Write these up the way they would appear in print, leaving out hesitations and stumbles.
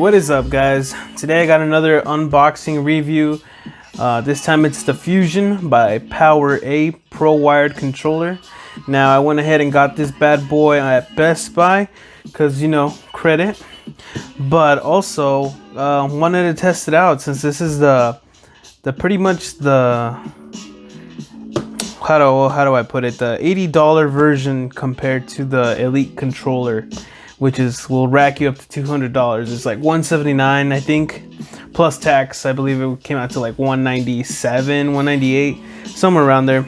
What is up, guys? Today I got another unboxing review. This time it's the Fusion by Power A Pro Wired Controller. Now I went ahead and got this bad boy at Best Buy because, you know, credit. But also wanted to test it out since this is the pretty much the how do I put it, the $80 version compared to the Elite controller, which will rack you up to $200. It's like $179, I think, plus tax. I believe it came out to like $197, $198, somewhere around there.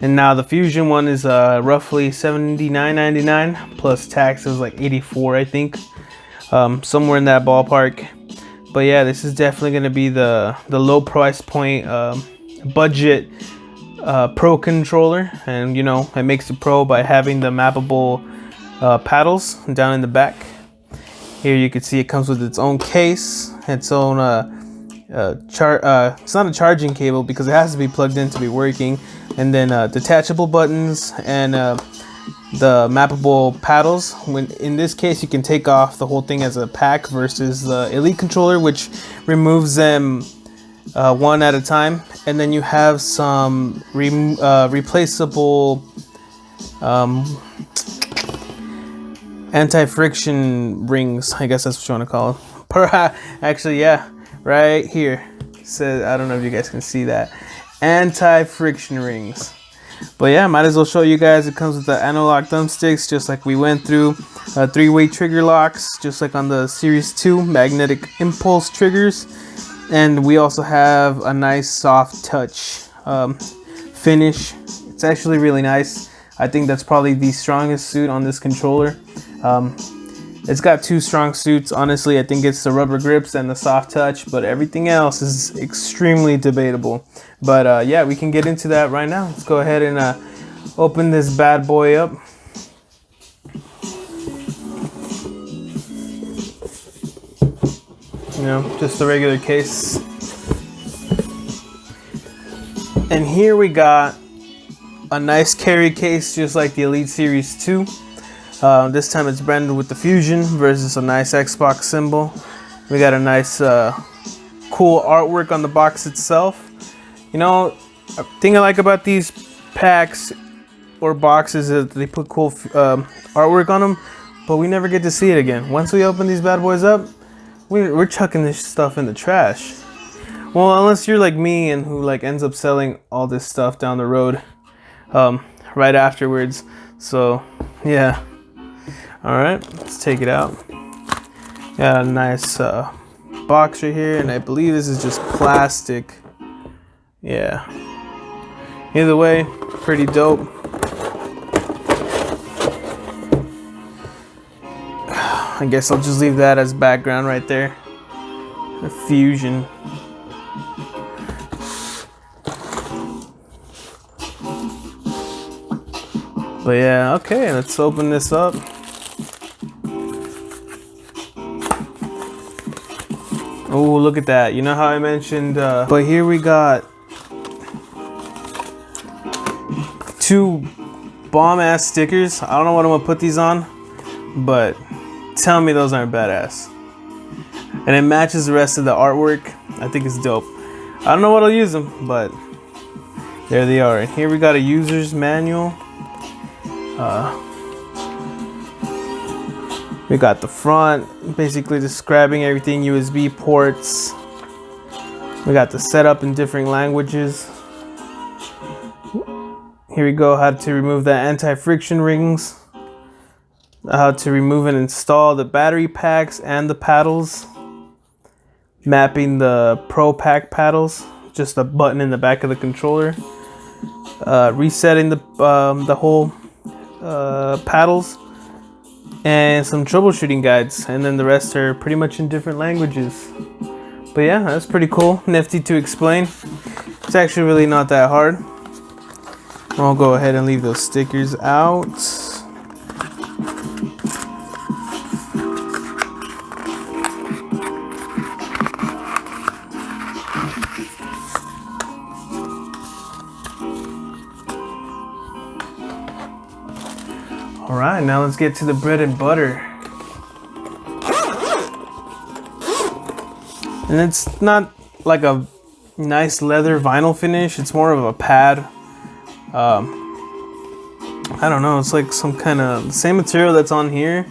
And now the Fusion one is roughly $79.99 plus tax. It was like $84, I think, somewhere in that ballpark. But yeah, this is definitely going to be the low price point budget pro controller, and you know, it makes it pro by having the mappable paddles down in the back. Here you can see it comes with its own case, its own it's not a charging cable because it has to be plugged in to be working, and then detachable buttons and the mappable paddles. When in this case you can take off the whole thing as a pack versus the Elite controller, which removes them one at a time. And then you have some replaceable anti-friction rings, I guess that's what you want to call them. Actually, yeah, right here says, I don't know if you guys can see that, anti-friction rings. But yeah, might as well show you guys. It comes with the analog thumbsticks, just like we went through, 3-way trigger locks, just like on the Series 2 magnetic impulse triggers. And we also have a nice soft touch finish. It's actually really nice. I think that's probably the strongest suit on this controller. It's got two strong suits. Honestly, I think it's the rubber grips and the soft touch, but everything else is extremely debatable. But yeah, we can get into that right now. Let's go ahead and open this bad boy up. You know, just the regular case. And here we got a nice carry case, just like the Elite Series 2. This time it's branded with the Fusion versus a nice Xbox symbol. We got a nice cool artwork on the box itself. You know, a thing I like about these packs or boxes is that they put cool artwork on them, but we never get to see it again. Once we open these bad boys up, we're chucking this stuff in the trash. Well, unless you're like me and who like ends up selling all this stuff down the road right afterwards. So yeah. All right, let's take it out. Got a nice box right here, and I believe this is just plastic. Yeah. Either way, pretty dope. I guess I'll just leave that as background right there. The Fusion. But yeah, okay, let's open this up. Oh, look at that. You know how I mentioned, but here we got two bomb-ass stickers. I don't know what I'm gonna put these on, but tell me those aren't badass. And it matches the rest of the artwork. I think it's dope. I don't know what I'll use them, but there they are. And here we got a user's manual. We got the front, basically describing everything, USB ports. We got the setup in different languages. Here we go, how to remove the anti-friction rings. How to remove and install the battery packs and the paddles. Mapping the Pro Pack paddles, just a button in the back of the controller. Resetting the whole paddles. And some troubleshooting guides, and then the rest are pretty much in different languages. But yeah, that's pretty cool, nifty to explain. It's actually really not that hard. I'll go ahead and leave those stickers out. All right, now let's get to the bread and butter. And it's not like a nice leather vinyl finish, it's more of a pad. I don't know, it's like some kind of, the same material that's on here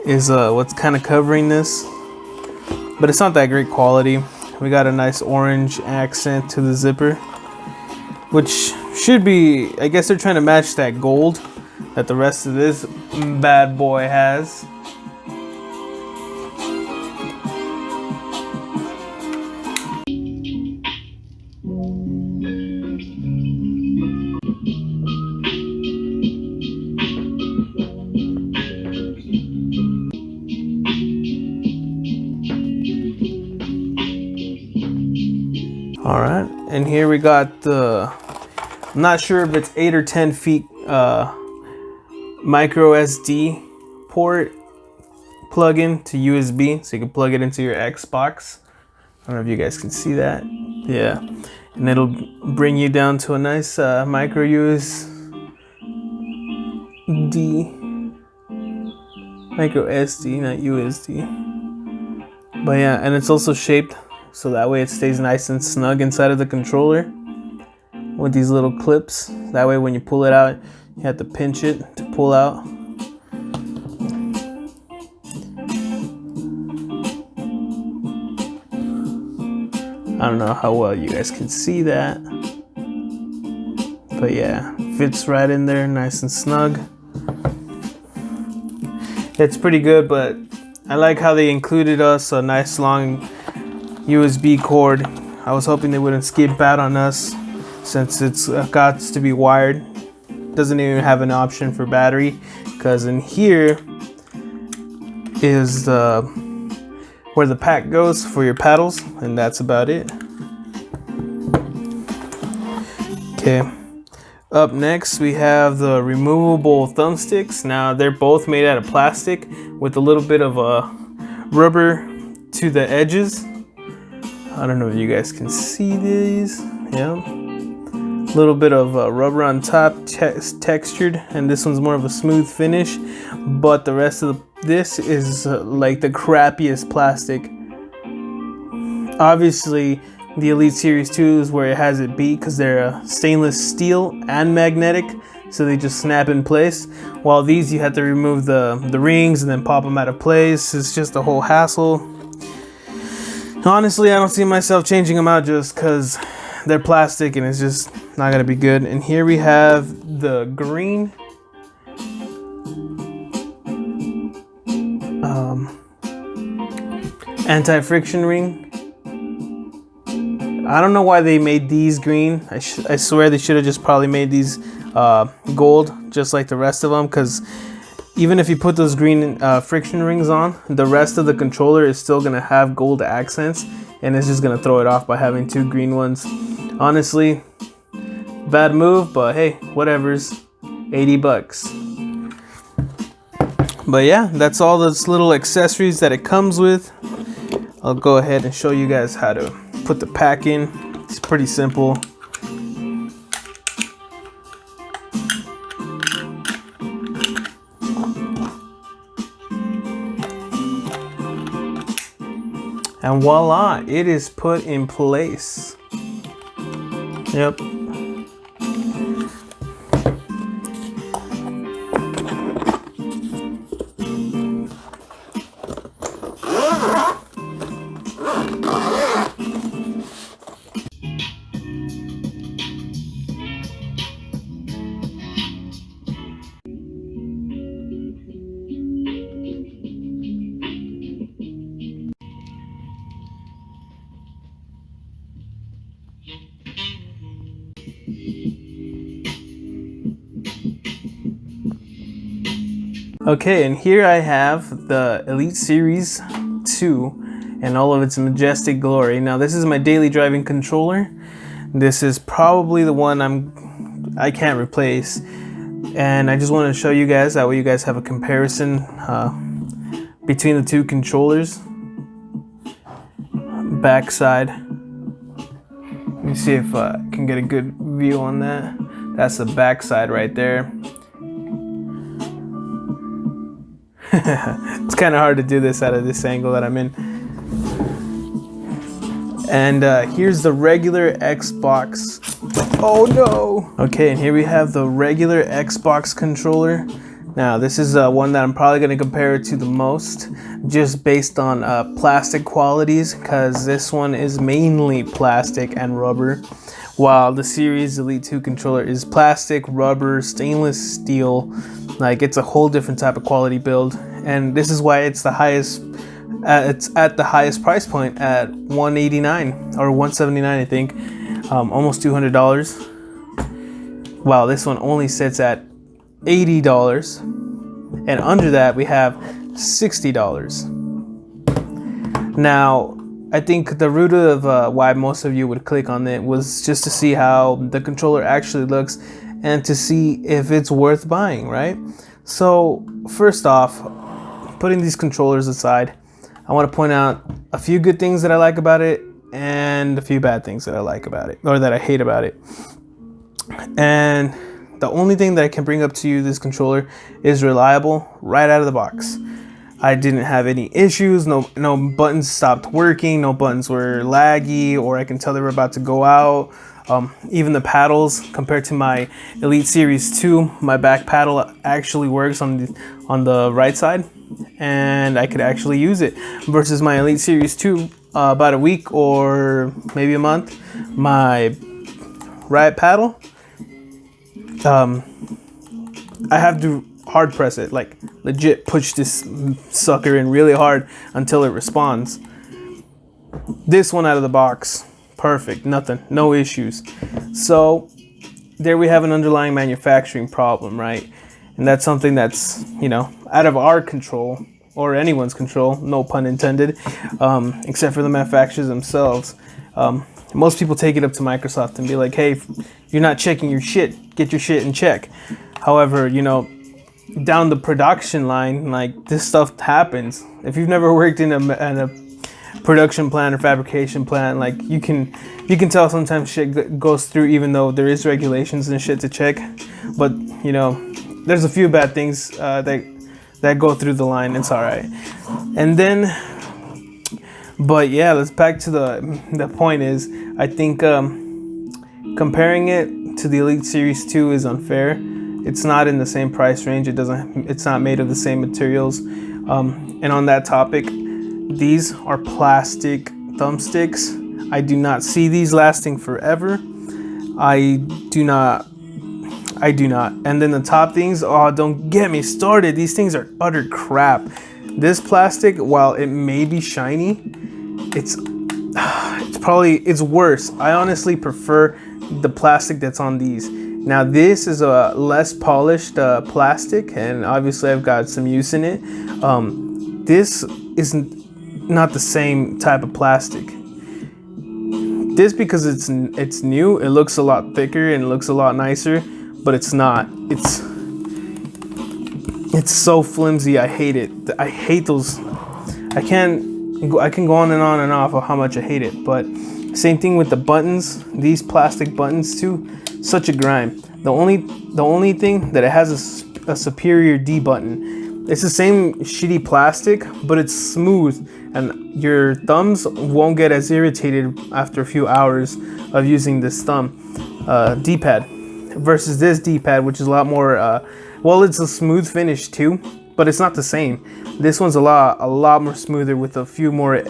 is what's kind of covering this, but it's not that great quality. We got a nice orange accent to the zipper, which should be, I guess they're trying to match that gold that the rest of this bad boy has. All right, and here we got the, I'm not sure if it's 8 or 10 feet micro SD port plug-in to USB, so you can plug it into your Xbox. I don't know if you guys can see that. Yeah, and it'll bring you down to a nice micro SD, not USD. But yeah, and it's also shaped so that way it stays nice and snug inside of the controller with these little clips. That way when you pull it out, you have to pinch it to pull out. I don't know how well you guys can see that, but yeah, fits right in there, nice and snug. It's pretty good, but I like how they included us a nice long USB cord. I was hoping they wouldn't skip out on us since it's got to be wired. Doesn't even have an option for battery, because in here is where the pack goes for your paddles, and that's about it. Okay, up next we have the removable thumbsticks. Now they're both made out of plastic with a little bit of a rubber to the edges. I don't know if you guys can see these. Yeah, a little bit of rubber on top, textured, and this one's more of a smooth finish, but the rest of this is like the crappiest plastic. Obviously the Elite Series 2 is where it has it beat, because they're stainless steel and magnetic, so they just snap in place, while these you have to remove the rings and then pop them out of place. It's just a whole hassle. Honestly, I don't see myself changing them out just because they're plastic and it's just not gonna be good. And here we have the green anti-friction ring. I don't know why they made these green. I swear they should have just probably made these gold, just like the rest of them, because even if you put those green friction rings on, the rest of the controller is still gonna have gold accents, and it's just gonna throw it off by having two green ones. Honestly, bad move, but hey, whatever's. 80 bucks. But yeah, that's all those little accessories that it comes with. I'll go ahead and show you guys how to put the pack in. It's pretty simple. And voila, it is put in place. Yep. Okay, and here I have the Elite Series 2 and all of its majestic glory. Now this is my daily driving controller. This is probably the one I can't replace, and I just wanted to show you guys, that way you guys have a comparison between the two controllers. Backside. Let me see if I can get a good view on that. That's the backside right there. It's kind of hard to do this out of this angle that I'm in. And here's the regular Xbox. Oh no! Okay, and here we have the regular Xbox controller. Now this is one that I'm probably going to compare it to the most, just based on plastic qualities, because this one is mainly plastic and rubber, while the Series Elite 2 controller is plastic, rubber, stainless steel. Like, it's a whole different type of quality build, and this is why it's the highest. It's at the highest price point at $189 or $179, I think, almost $200. While this one only sits at $80, and under that we have $60. Now, I think the root of why most of you would click on it was just to see how the controller actually looks and to see if it's worth buying, right? So first off, putting these controllers aside, I want to point out a few good things that I like about it and a few bad things that I like about it, or that I hate about it. And the only thing that I can bring up to you, this controller is reliable right out of the box. I didn't have any issues, no buttons stopped working, no buttons were laggy, or I can tell they were about to go out. Even the paddles, compared to my Elite Series 2, my back paddle actually works on the right side, and I could actually use it. Versus my Elite Series 2, about a week or maybe a month, my right paddle, I have to hard press it, like legit push this sucker in really hard until it responds. This one out of the box, perfect, nothing, no issues. So there we have an underlying manufacturing problem, right? And that's something that's, you know, out of our control, or anyone's control, no pun intended, except for the manufacturers themselves. Most people take it up to Microsoft and be like, hey, you're not checking your shit, get your shit in check. However, you know, down the production line, like, this stuff happens. If you've never worked in a production plant or fabrication plant, like, you can tell sometimes shit goes through, even though there is regulations and shit to check. But, you know, there's a few bad things that go through the line. It's all right. And then, but yeah, let's back to the point is, I think comparing it to the Elite Series 2 is unfair. It's not in the same price range. It's not made of the same materials. And on that topic, these are plastic thumbsticks. I do not see these lasting forever. I do not. And then the top things, oh, don't get me started. These things are utter crap. This plastic, while it may be shiny, it's worse. I honestly prefer the plastic that's on these. Now, this is a less polished plastic, and obviously I've got some use in it. This isn't not the same type of plastic. This, because it's new, it looks a lot thicker and it looks a lot nicer, but it's not. It's so flimsy. I hate it. I hate those. I can go on and off of how much I hate it, but same thing with the buttons. These plastic buttons too, such a grime. The only thing that it has a superior D button. It's the same shitty plastic, but it's smooth, and your thumbs won't get as irritated after a few hours of using this D-pad, versus this D-pad, which is a lot more. Well, it's a smooth finish too, but it's not the same. This one's a lot more smoother, with a few more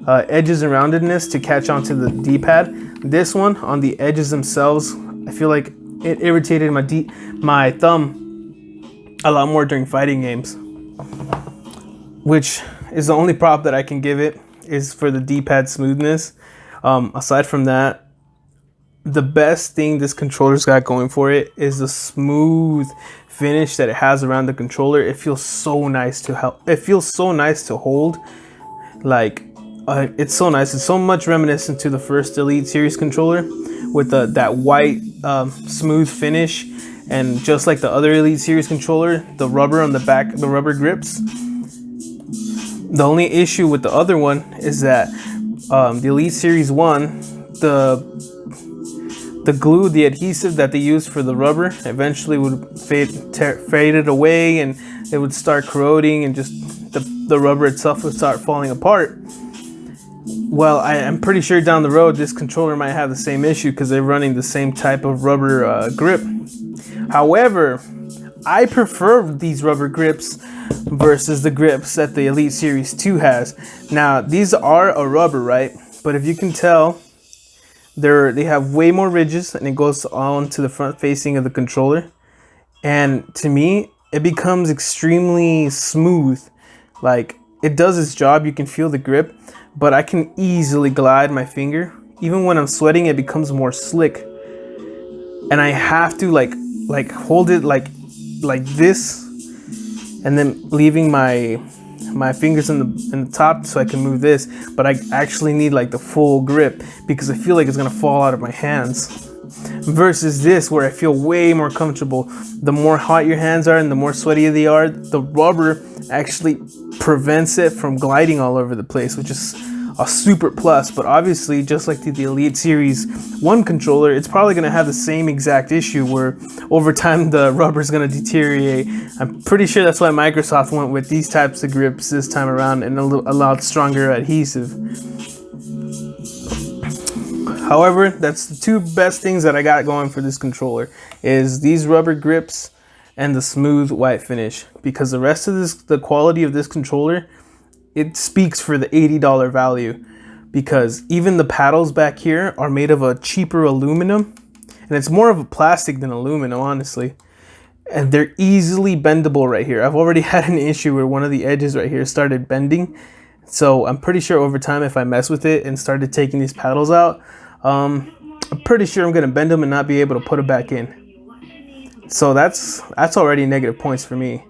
edges and roundedness to catch onto the D-pad. This one, on the edges themselves, I feel like it irritated my thumb a lot more during fighting games, which is the only prop that I can give it, is for the D-pad smoothness. Aside from that, the best thing this controller's got going for it is the smooth finish that it has around the controller. It feels so nice to hold. Like, it's so nice. It's so much reminiscent to the first Elite Series controller, with that white smooth finish. And just like the other Elite Series controller, the rubber on the back, the rubber grips. The only issue with the other one is that the Elite Series 1, the glue, the adhesive that they used for the rubber, eventually would fade it away, and it would start corroding, and just the rubber itself would start falling apart. well, I'm pretty sure down the road this controller might have the same issue because they're running the same type of rubber grip. However, I prefer these rubber grips versus the grips that the Elite Series 2 has. Now, these are a rubber, right? But if you can tell, they have way more ridges, and it goes on to the front facing of the controller. And to me, it becomes extremely smooth. Like, it does its job, you can feel the grip, but I can easily glide my finger. Even when I'm sweating, it becomes more slick. And I have to like hold it like this, and then leaving my fingers in the top so I can move this. But I actually need like the full grip because I feel like it's gonna fall out of my hands. Versus this, where I feel way more comfortable. The more hot your hands are and the more sweaty they are, the rubber actually prevents it from gliding all over the place, which is a super plus. But obviously, just like the Elite Series 1 controller, it's probably going to have the same exact issue where over time the rubber is going to deteriorate. I'm pretty sure that's why Microsoft went with these types of grips this time around and a lot stronger adhesive. However, that's the two best things that I got going for this controller, is these rubber grips and the smooth white finish, because the rest of the quality of this controller, it speaks for the $80 value, because even the paddles back here are made of a cheaper aluminum, and it's more of a plastic than aluminum, honestly. And they're easily bendable right here. I've already had an issue where one of the edges right here started bending. So I'm pretty sure over time, if I mess with it and started taking these paddles out, I'm pretty sure I'm gonna bend them and not be able to put them back in. So that's already negative points for me.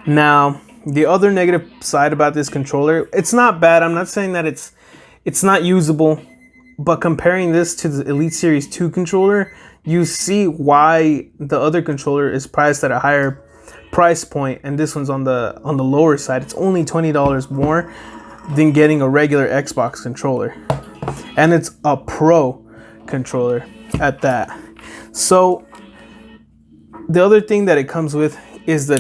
Now, the other negative side about this controller, it's not bad. I'm not saying that it's not usable, but comparing this to the Elite Series 2 controller, you see why the other controller is priced at a higher price point, and this one's on the lower side. It's only $20 more than getting a regular Xbox controller, and it's a Pro controller at that. So the other thing that it comes with is the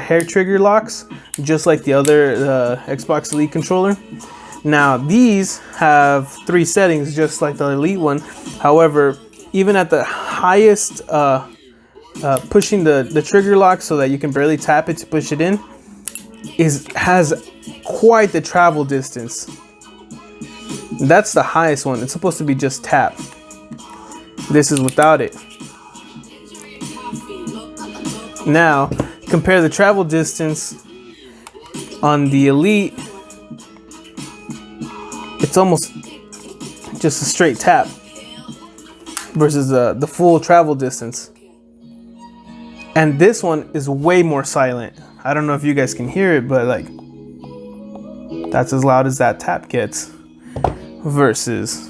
hair trigger locks, just like the other Xbox Elite controller. Now these have 3 settings, just like the Elite one. However, even at the highest pushing the trigger lock so that you can barely tap it to push it in, has quite the travel distance. That's the highest one. It's supposed to be just tap. This is without it. Now, compare the travel distance on the Elite. It's almost just a straight tap versus the full travel distance. And this one is way more silent. I don't know if you guys can hear it, but like, that's as loud as that tap gets. Versus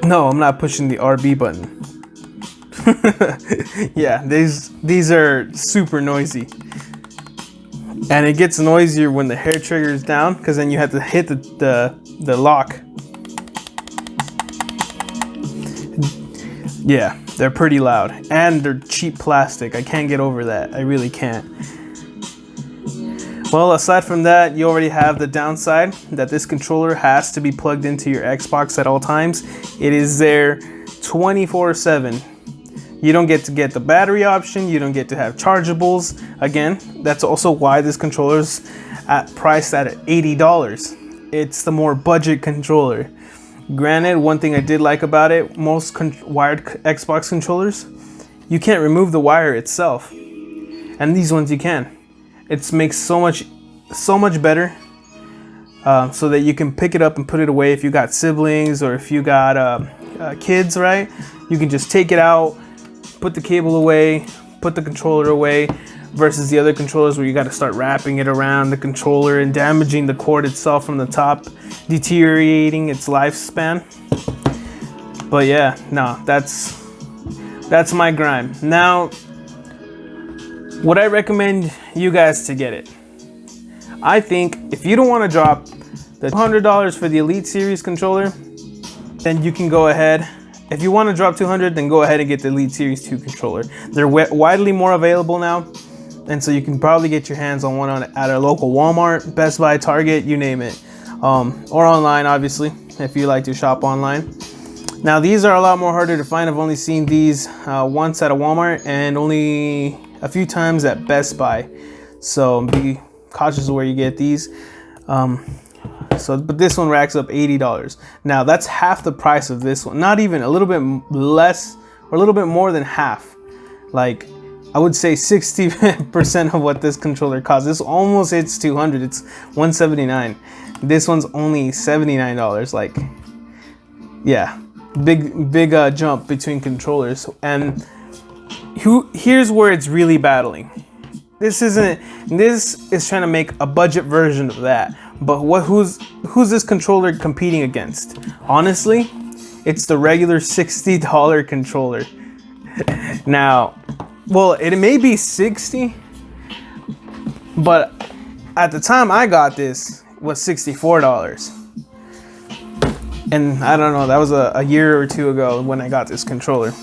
no, I'm not pushing the RB button. Yeah, these are super noisy. And it gets noisier when the hair trigger is down, because then you have to hit the lock. Yeah, they're pretty loud, and they're cheap plastic. I can't get over that. I really can't. Well, aside from that, you already have the downside that this controller has to be plugged into your Xbox at all times. It is there 24/7. You don't get to get the battery option. You don't get to have chargeables. Again, that's also why this controller's priced at $80. It's the more budget controller. Granted, one thing I did like about it, most wired Xbox controllers, you can't remove the wire itself. And these ones you can. It makes so much better, so that you can pick it up and put it away if you got siblings or if you got kids, right? You can just take it out, put the cable away, put the controller away, versus the other controllers where you got to start wrapping it around the controller and damaging the cord itself from the top, deteriorating its lifespan. But yeah, no, that's my grime. Now, would I recommend you guys to get it? I think if you don't want to drop the $200 for the Elite Series controller, then you can go ahead. If you want to drop $200, then go ahead and get the Elite Series 2 controller. They're widely more available now. And so you can probably get your hands on one at a local Walmart, Best Buy, Target, you name it. Or online, obviously, if you like to shop online. Now, these are a lot more harder to find. I've only seen these once at a Walmart and only a few times at Best Buy. So be cautious of where you get these. But this one racks up $80. Now, that's half the price of this one. Not even, a little bit less or a little bit more than half. Like, I would say 60% of what this controller costs. This almost hits $200. It's $179. This one's only $79. Like, yeah, big jump between controllers. And here's where it's really battling. This is trying to make a budget version of that. But who's this controller competing against? Honestly, it's the regular $60 controller. Now, well, it may be 60, but at the time I got this was $64. And I don't know, that was a year or two ago when I got this controller.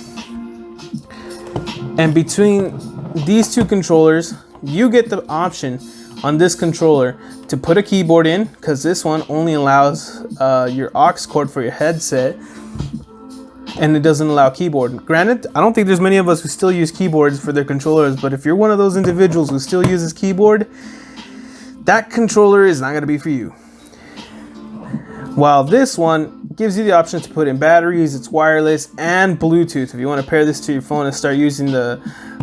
And between these two controllers, you get the option on this controller to put a keyboard in, because this one only allows your aux cord for your headset, and it doesn't allow keyboard. Granted, I don't think there's many of us who still use keyboards for their controllers, but if you're one of those individuals who still uses keyboard, that controller is not going to be for you. While this one gives you the option to put in batteries, it's wireless and Bluetooth. If you want to pair this to your phone and start using it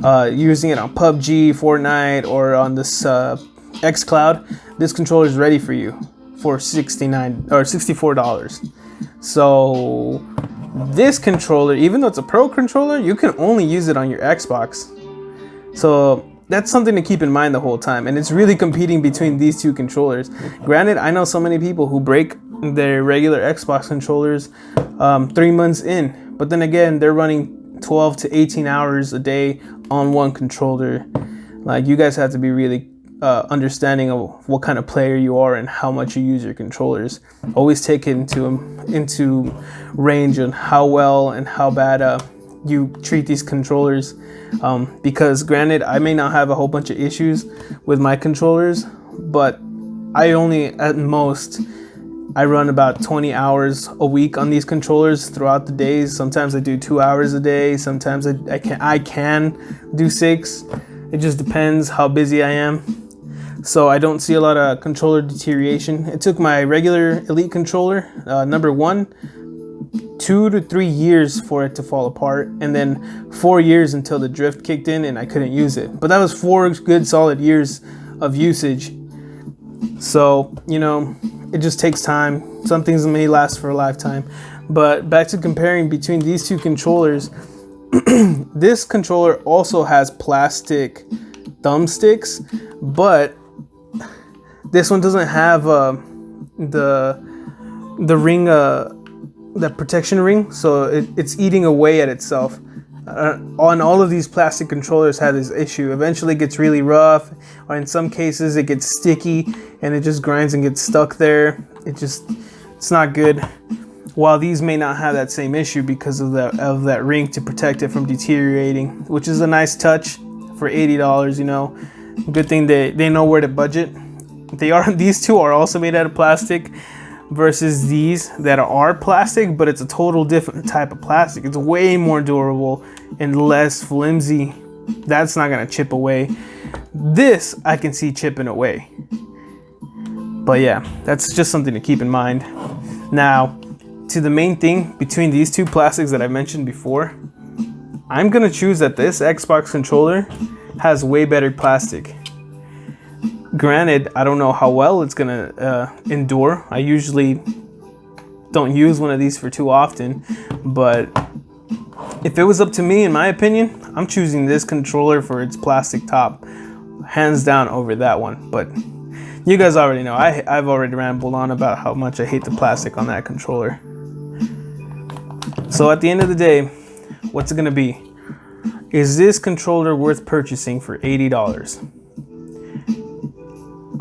on PUBG, Fortnite, or on this xCloud, this controller is ready for you for $64. So this controller, even though it's a pro controller, you can only use it on your Xbox. So that's something to keep in mind the whole time. And it's really competing between these two controllers. Granted, I know so many people who break their regular Xbox controllers 3 months in. But then again, they're running 12 to 18 hours a day on one controller. Like, you guys have to be really understanding of what kind of player you are and how much you use your controllers. Always take it into range on how well and how bad you treat these controllers, because granted, I may not have a whole bunch of issues with my controllers, but I only, at most, I run about 20 hours a week on these controllers throughout the days. Sometimes I do 2 hours a day. Sometimes I can do 6. It just depends how busy I am. So I don't see a lot of controller deterioration. It took my regular Elite controller, number 1, 2 to 3 years for it to fall apart, and then 4 years until the drift kicked in and I couldn't use it. But that was 4 good solid years of usage. So, you know, it just takes time. Some things may last for a lifetime. But back to comparing between these two controllers, this controller also has plastic thumbsticks, but this one doesn't have the ring, that protection ring, so it's eating away at itself. On all of these plastic controllers have this issue. Eventually it gets really rough, or in some cases it gets sticky and it just grinds and gets stuck there. It's not good. While these may not have that same issue because of that ring to protect it from deteriorating, which is a nice touch for $80, you know. Good thing they know where to budget. These two are also made out of plastic, versus these that are plastic, but it's a total different type of plastic. It's way more durable and less flimsy. That's not gonna chip away. This I can see chipping away. But yeah, that's just something to keep in mind. Now, to the main thing between these two plastics that I mentioned before, I'm gonna choose that this Xbox controller has way better plastic. Granted, I don't know how well it's gonna endure. I usually don't use one of these for too often, but if it was up to me, in my opinion, I'm choosing this controller for its plastic top, hands down, over that one. But you guys already know, I've already rambled on about how much I hate the plastic on that controller. So at the end of the day, what's it gonna be? Is this controller worth purchasing for $80?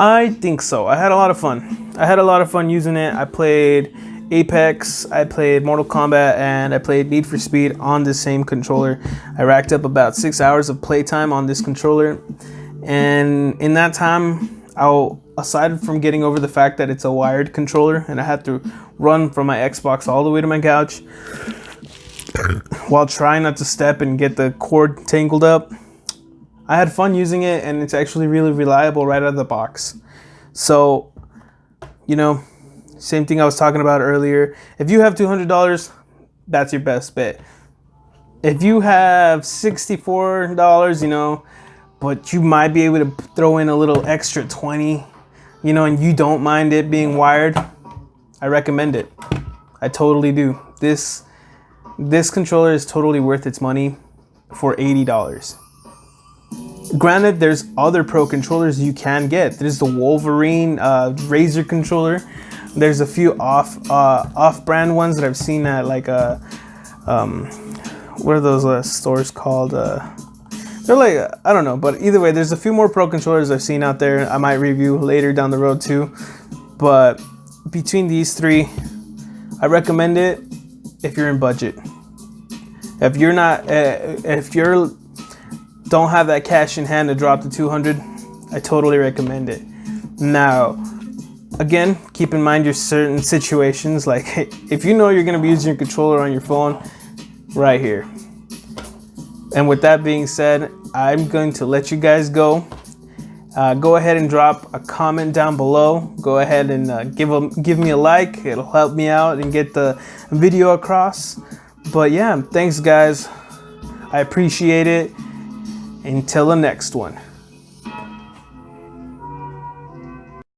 I think so. I had a lot of fun. I had a lot of fun using it. I played Apex, I played Mortal Kombat, and I played Need for Speed on the same controller. I racked up about 6 hours of playtime on this controller, And in that time, aside from getting over the fact that it's a wired controller and I had to run from my Xbox all the way to my couch while trying not to step and get the cord tangled up, I had fun using it, and it's actually really reliable right out of the box. So, you know, same thing I was talking about earlier. If you have $200, that's your best bet. If you have $64, you know, but you might be able to throw in a little extra 20, you know, and you don't mind it being wired, I recommend it. I totally do. This controller is totally worth its money for $80. Granted, there's other pro controllers you can get. There's the Wolverine Razer controller. There's a few off-brand ones that I've seen at like what are those stores called? They're like, I don't know, but either way, there's a few more pro controllers I've seen out there. I might review later down the road too. But between these three, I recommend it if you're in budget. If you're not, if you're don't have that cash in hand to drop to 200, I totally recommend it. Now, again, keep in mind your certain situations. Like if you know you're gonna be using your controller on your phone, right here. And with that being said, I'm going to let you guys go. Go ahead and drop a comment down below. Go ahead and give me a like. It'll help me out and get the video across. But yeah, thanks guys. I appreciate it. Until the next one.